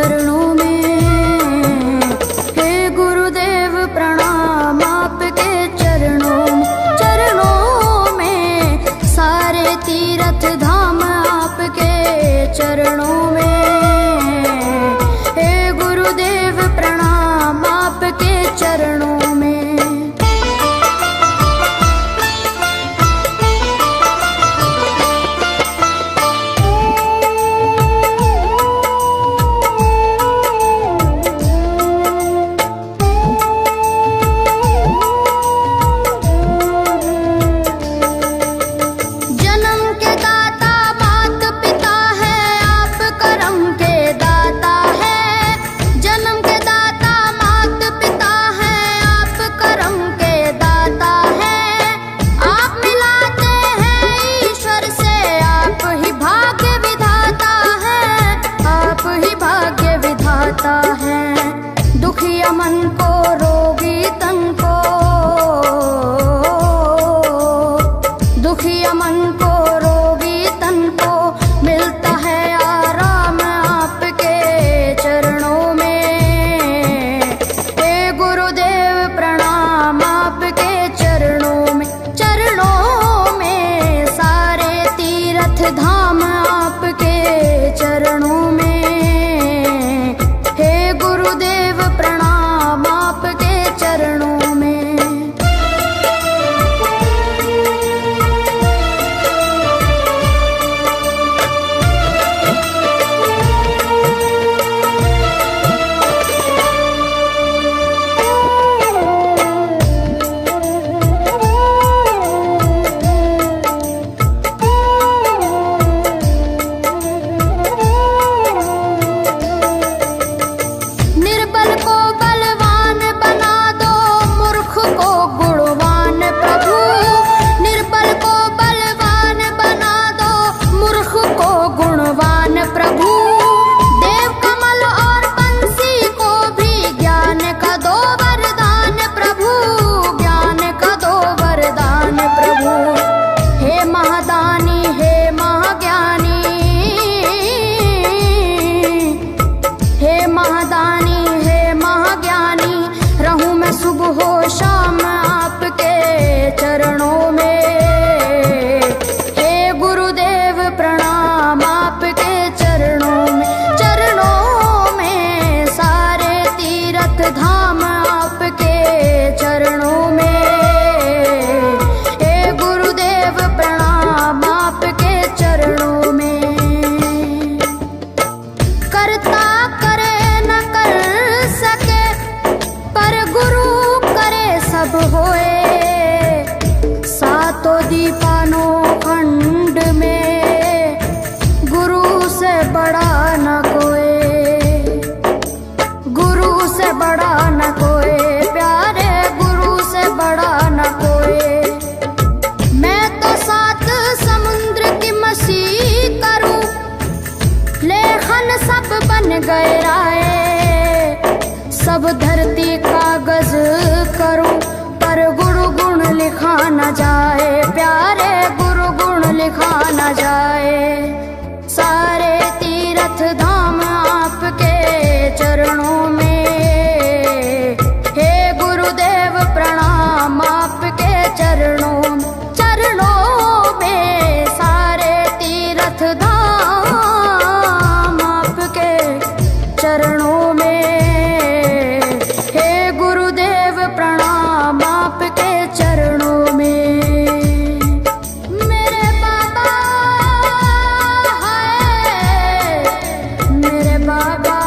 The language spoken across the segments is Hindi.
चरणों में। हे गुरुदेव प्रणाम आपके चरणों में, सारे तीर्थ धाम आपके चरणों में। हे गुरुदेव प्रणाम आपके चरणों में। दुखिया मन को, रोगी तन को, दुखिया मन को, रोगी तन को मिलता है आराम आपके चरणों में। हे गुरुदेव प्रणाम आपके चरणों में, सारे तीर्थ धाम आपके चरणों में। गुरुदेव प्रणाम आपके चरणों में। सुबह शाम आपके चरणों में। हे गुरुदेव प्रणाम आपके चरणों में, सारे तीर्थ धाम आपके चरणों में। हे गुरुदेव प्रणाम आपके चरणों में। करता करे न कर सके, पर गुरु सब होए। सातों दीपानों खंड में गुरु से बड़ा न कोई, गुरु से बड़ा न कोई, प्यारे गुरु से बड़ा न कोई। मैं तो सात समुद्र की मछली करूं, लेखन सब बन गए राय। सब धरती कागज करूं, पर गुरु गुण लिखा न जाए, प्यारे गुरु गुण लिखा न जाए। सारे तीर्थ धाम आपके चरणों में। हे गुरुदेव प्रणाम आपके चरणों में, सारे तीर्थ धाम आपके चरणों में। प्रणाम आपके चरणों में। मेरे बाबा है, मेरे बाबा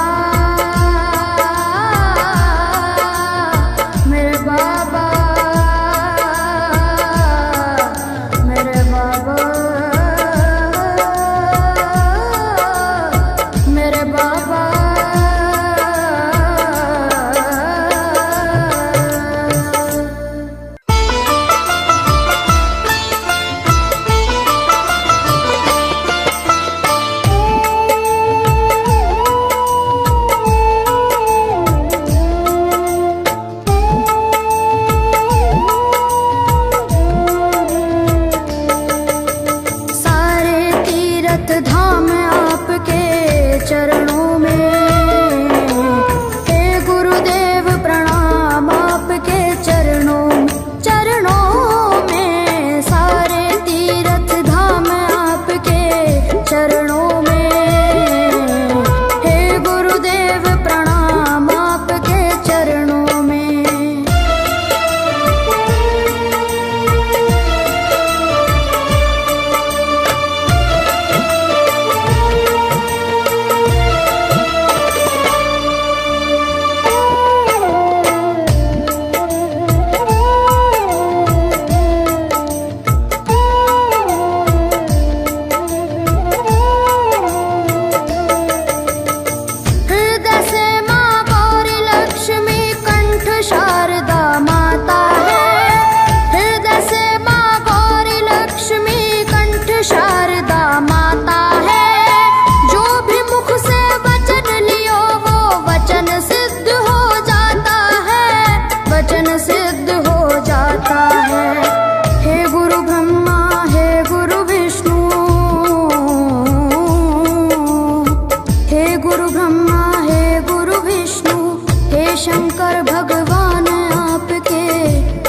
और भगवान आपके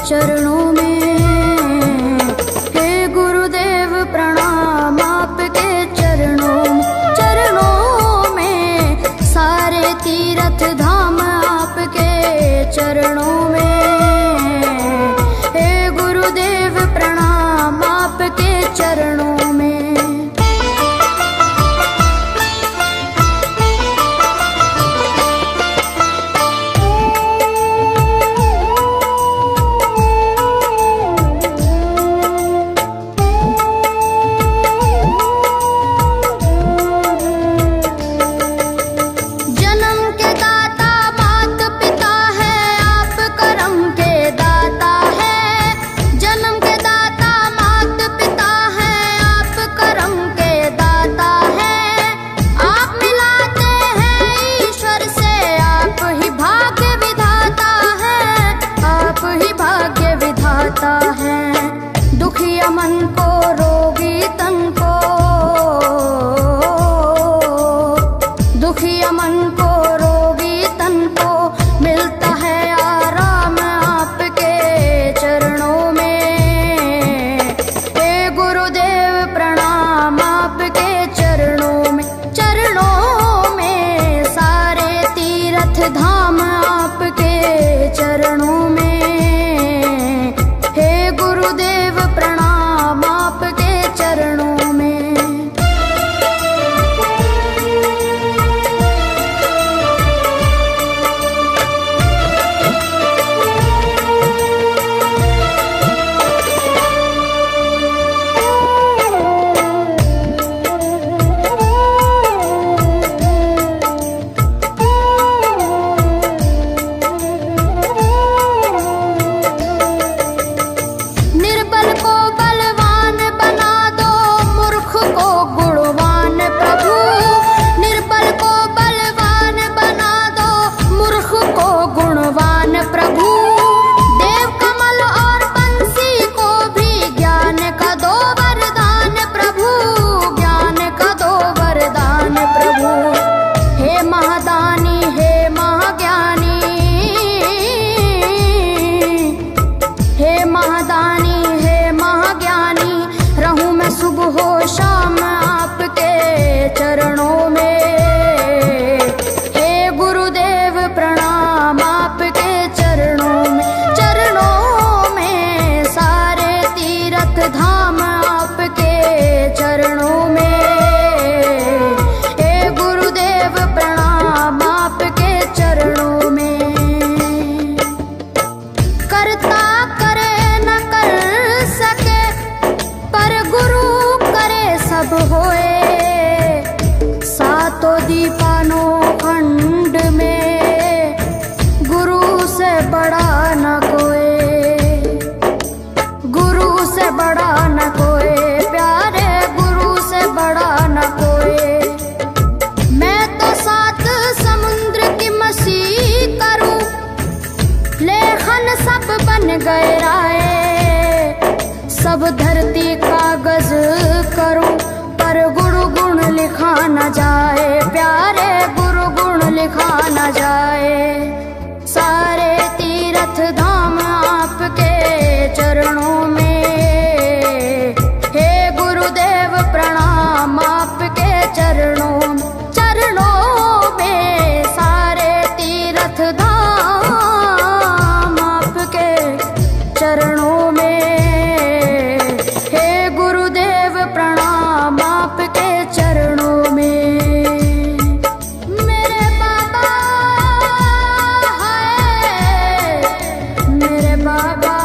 चरणों में। हे गुरुदेव प्रणाम आपके चरणों में, सारे तीर्थ धाम आपके चरणों में। हे गुरुदेव प्रणाम आपके चरणों में। दुखिया मन को रोगी तन को, दुखिया मन को रोगी तन को मिलता है आराम आपके चरणों में। हे गुरुदेव प्रणाम आपके चरणों में, सारे तीर्थ धाम आपके चरणों में। गुरुदेव प्रणाम आपके चरणों में। चरणों में। हे गुरुदेव प्रणाम आपके चरणों में, सारे तीर्थ धाम आपके चरणों में। हे गुरुदेव प्रणाम आपके चरणों में। करता करे न कर सके, पर गुरु करे सब होए। तो दीपानो खंड में गुरु से बड़ा न कोई, गुरु से बड़ा न कोई, प्यारे गुरु से बड़ा न कोई। मैं तो 7 समुद्र की मसीह करूं, लेखन सब बन गए राय। सब धरती कागज करूं, पर गुरु गुण लिखा न जाए, प्यारे गुरु गुण लिखा न जाए। सारे तीर्थ धाम आपके चरणों में। हे गुरुदेव प्रणाम आपके चरणों में, सारे तीर्थ धाम आपके चरणों में। हे गुरुदेव प्रणाम आपके चरणों में। मेरे बाबा है, मेरे बाबा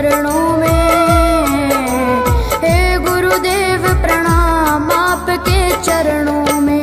चरणों में। हे गुरुदेव प्रणाम आपके चरणों में।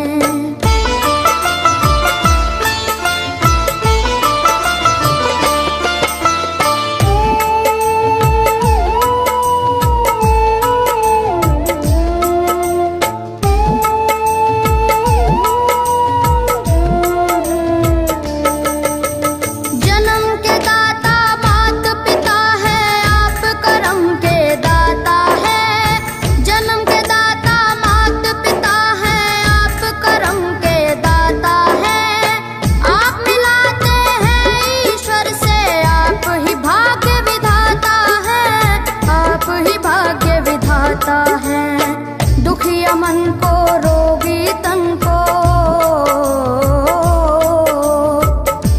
दुखिया मन को रोगी तन को,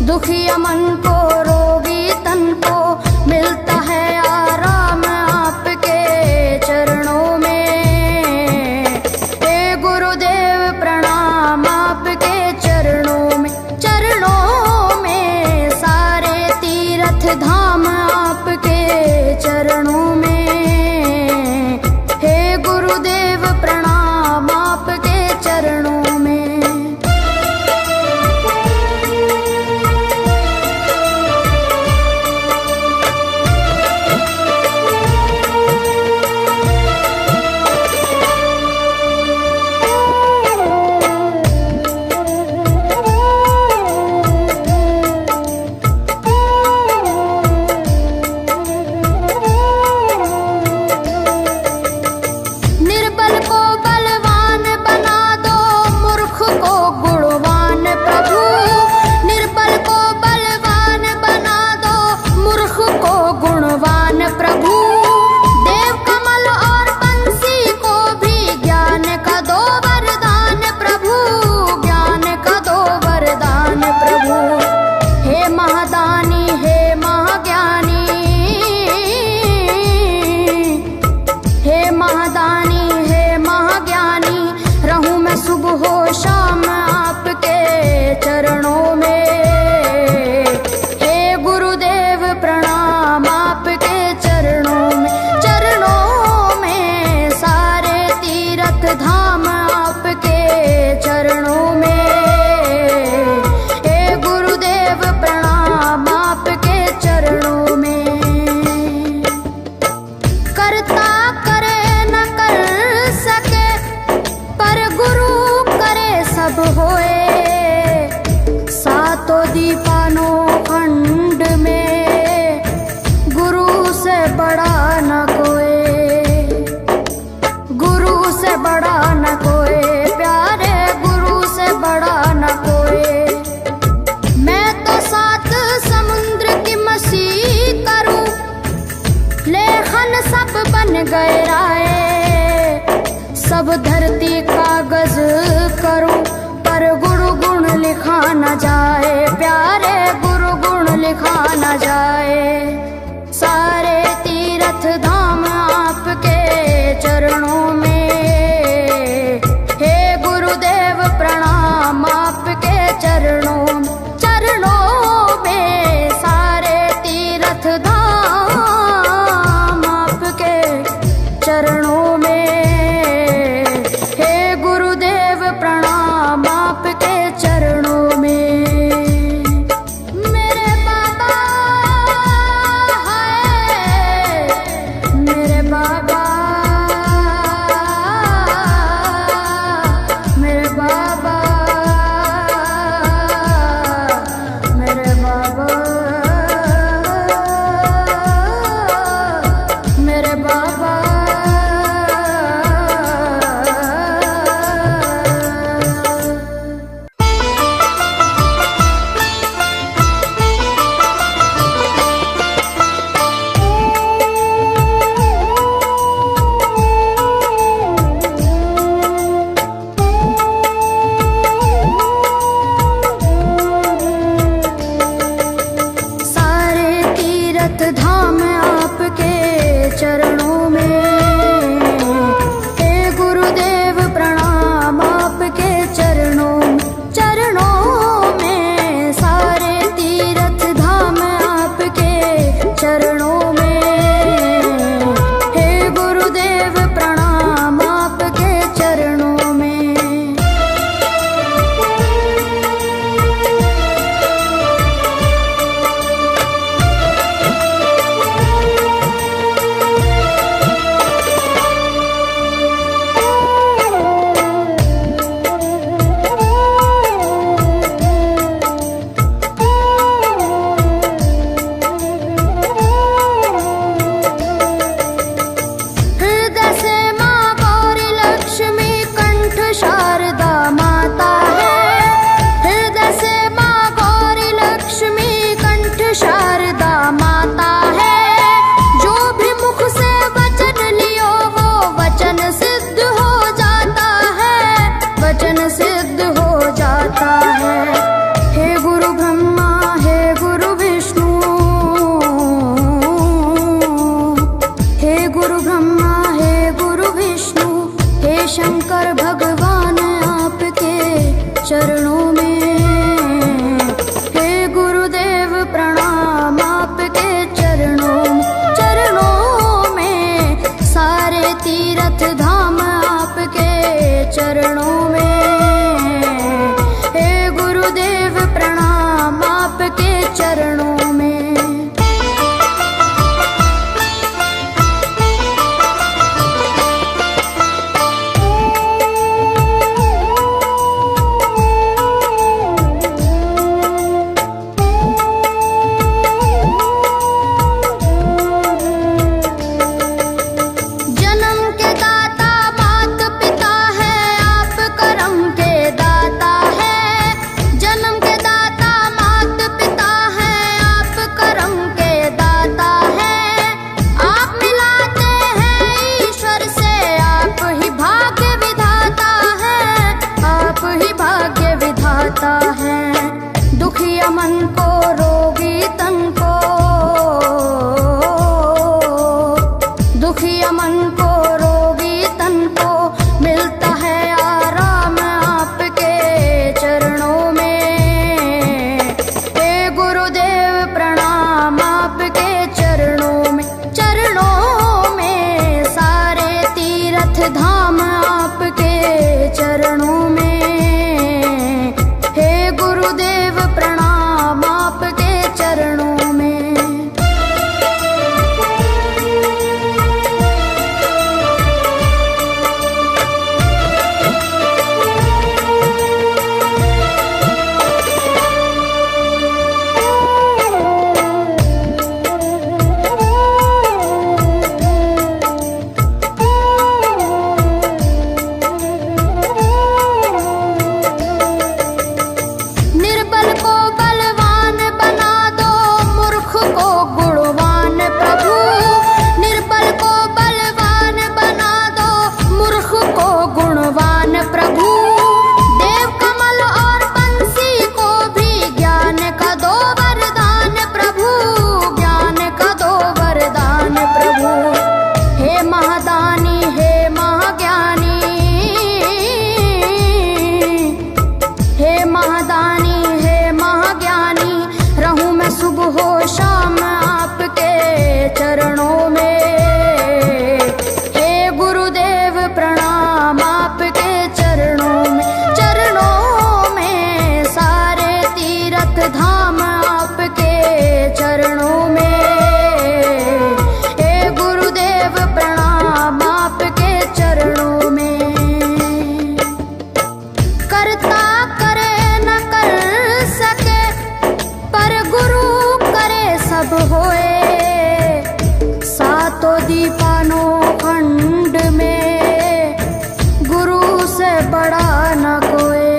दुखिया मन को रोगी तन को मिलता है आराम आपके चरणों में। हे गुरुदेव प्रणाम आपके चरणों में। चरणों में सारे तीर्थ धाम आपके चरणों में। गुरुदेव प्रणाम आपके चरणों में। शाम आपके चरणों में। हे गुरुदेव प्रणाम आपके चरणों में। चरणों में सारे तीर्थ धाम आपके चरणों में। हे गुरुदेव प्रणाम आपके चरणों में। करता करे न कर सके पर गुरु सब होए। सातों दीपानों खंड में गुरु से बड़ा न कोई, गुरु से बड़ा न कोई प्यारे, गुरु से बड़ा न कोई। मैं तो सात समुद्र की मछली करूं, लेखन सब बन गए राय। सब धरती कागज करूं पर गुरु गुण लिखा न जाए प्यारे, गुरु गुण लिखा न जाए। सारे तीर्थ धाम आपके चरणों में। हे गुरुदेव प्रणाम आपके चरणों में। चरणों में सारे तीर्थ धाम आपके चरणों में। प्रणाम आपके चरणों में। मेरे बाबा है, मेरे बाबा सिद्ध हो जाता है। हे गुरु ब्रह्मा हे गुरु विष्णु, हे गुरु ब्रह्मा हे गुरु विष्णु, हे शंकर भगवान आपके चरणों में। हे गुरुदेव प्रणाम आपके चरणों में, सारे तीर्थ धाम आपके चरणों में। हे गुरुदेव प्रणाम आपके चरणों में। दुखिया मन को रोगी तन को, दुखिया मन को रोगी तन को मिलता है आराम आपके चरणों में। हे गुरुदेव प्रणाम आपके चरणों में, सारे तीर्थ धाम आपके चरणों में। गुरुदेव प्रणाम आपके चरणों में। चरणों में। हे गुरुदेव प्रणाम आपके चरणों में, सारे तीर्थ धाम आपके चरणों में। हे गुरुदेव प्रणाम आपके चरणों में। करता करे न कर सके, पर गुरु करे सब होए। तो दीपानो खंड में गुरु से बड़ा न कोई,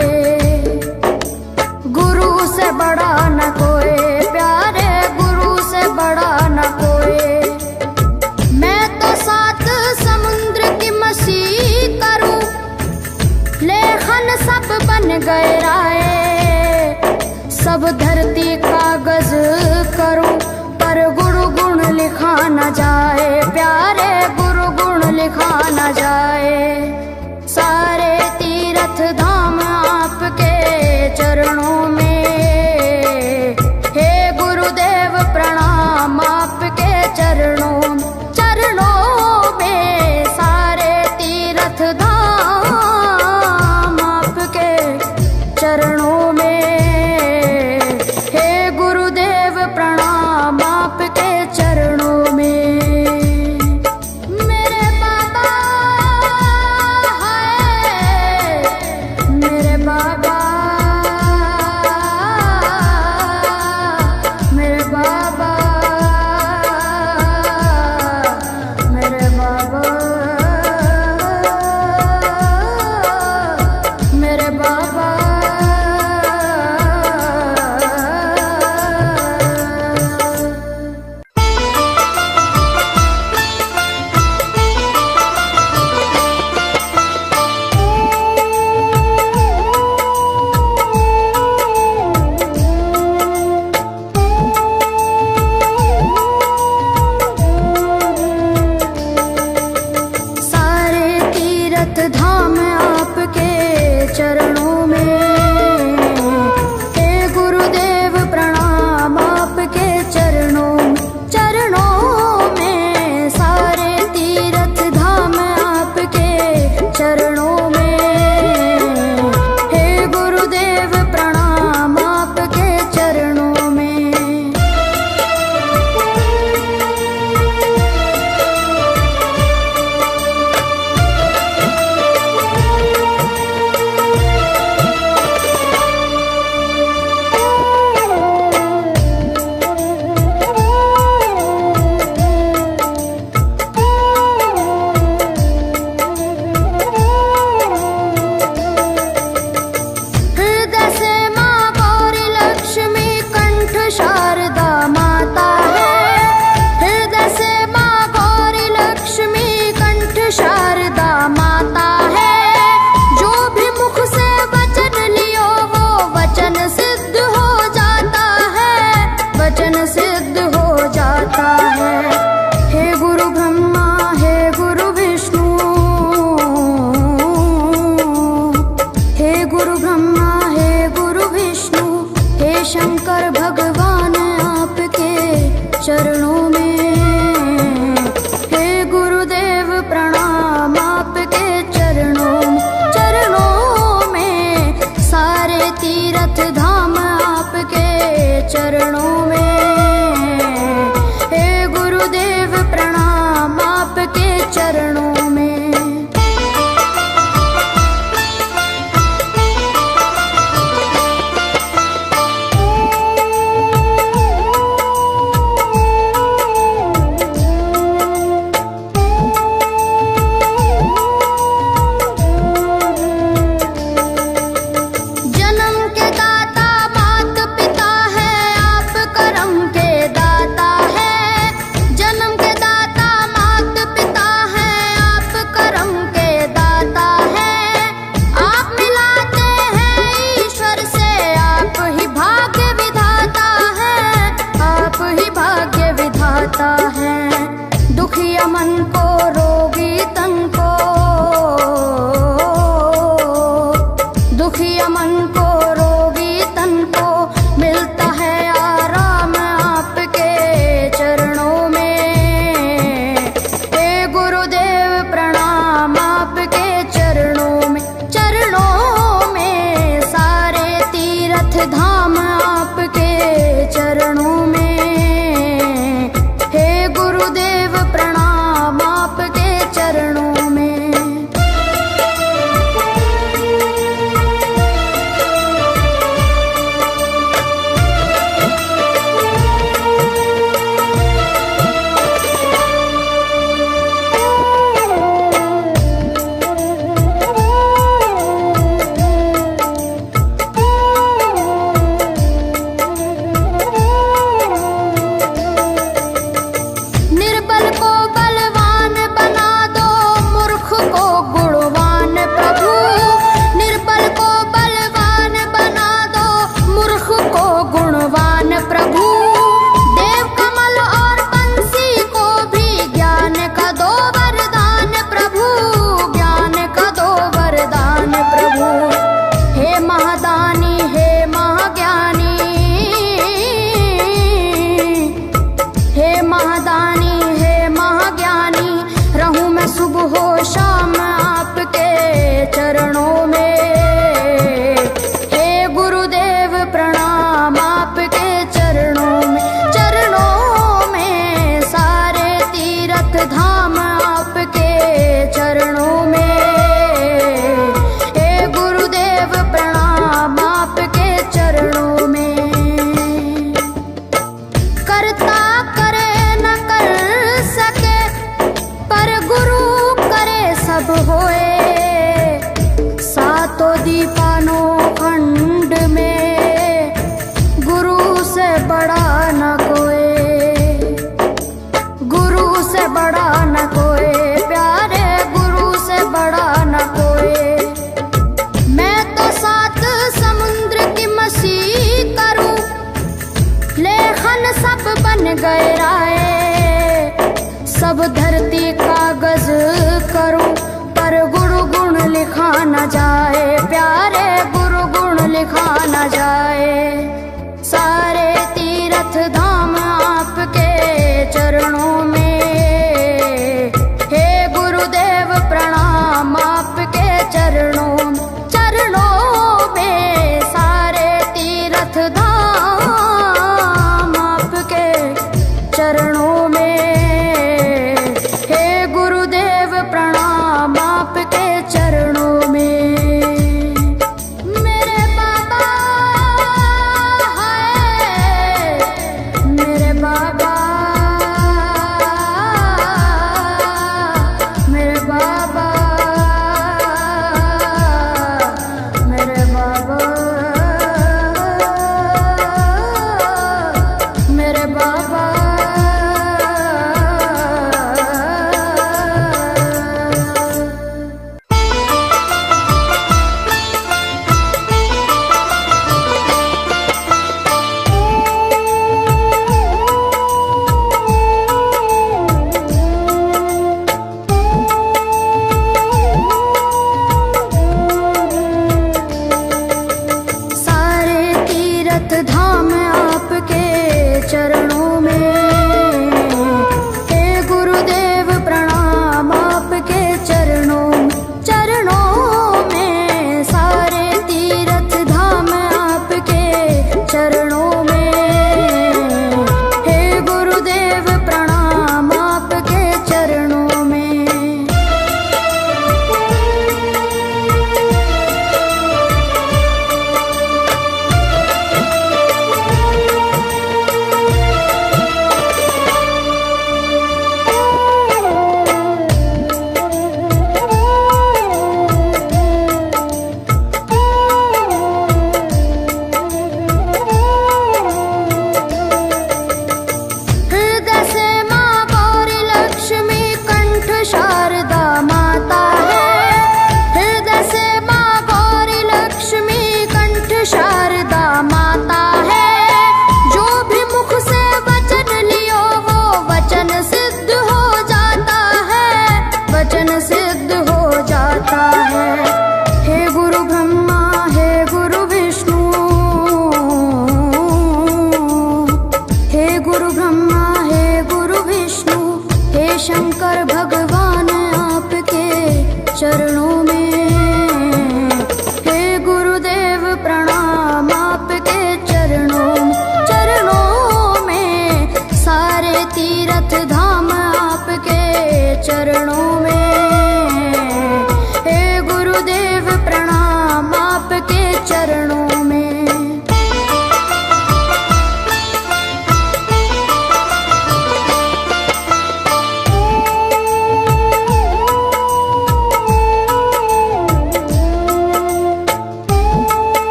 गुरु से बड़ा न कोई, प्यारे गुरु से बड़ा न कोई। मैं तो 7 समुद्र की मछली करूं, लेखन सब बन गए राय। सब धरती कागज करूं, पर गुरु गुण लिखा न जाए, प्यारे गुरु गुण लिखा न जाए। सारे तीर्थ धाम आपके चरणों में। हे गुरुदेव प्रणाम आपके चरणों में, सारे तीर्थ धाम आपके चरणों में। हे गुरुदेव प्रणाम आपके चरणों में। मेरे बाबा है, मेरे बाबा, मेरे बाबा, मेरे बाबा, मेरे बाबा। मन को रोगी तन को मिलता है आराम आपके चरणों में। हे गुरुदेव प्रणाम आपके चरणों में, चरणों में सारे तीर्थ धाम आपके चरणों में। हे गुरुदेव प्रणाम आपके चरणों में। निर्बल को बलवान बना दो, मूर्ख को गुणवान प्रभु। निर्बल को बलवान बना दो, मूर्ख को गुणवान प्रभु। देव कमल और बंसी को भी ज्ञान का दो वरदान प्रभु, ज्ञान का दो वरदान प्रभु। हे महादानी हे महाज्ञानी, हे महादानी हे महाज्ञानी, रहूं मैं सुबह हो शाम आपके चरणों में। हे गुरुदेव प्रणाम आपके चरणों में, चरणों में सारे तीर्थ धाम आपके चरणों में। हे गुरुदेव प्रणाम आपके चरणों में। करता करे न कर सके, पर गुरु करे सब होए। सातों दीपानों खंड में गुरु से बड़ा न कोई, गुरु से बड़ा न कोई प्यारे, गुरु से बड़ा न कोई। मैं तो सात समुद्र की मछली करूं, लेखन सब बन गए राय। सब धरती कागज करूं, पर गुरु गुण लिखा न जाए प्यारे, गुरु गुण लिखा न जाए। सारे तीर्थ धाम आपके चरणों में। हे गुरुदेव प्रणाम आपके चरणों में, चरणों में सारे तीर्थ धाम आपके चरणों में। हे गुरुदेव प्रणाम आपके चरणों में।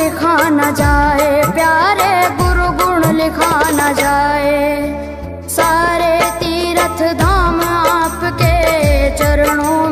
लिखा न जाए, प्यारे गुरु गुण लिखा न जाए। सारे तीर्थ धाम आपके चरणों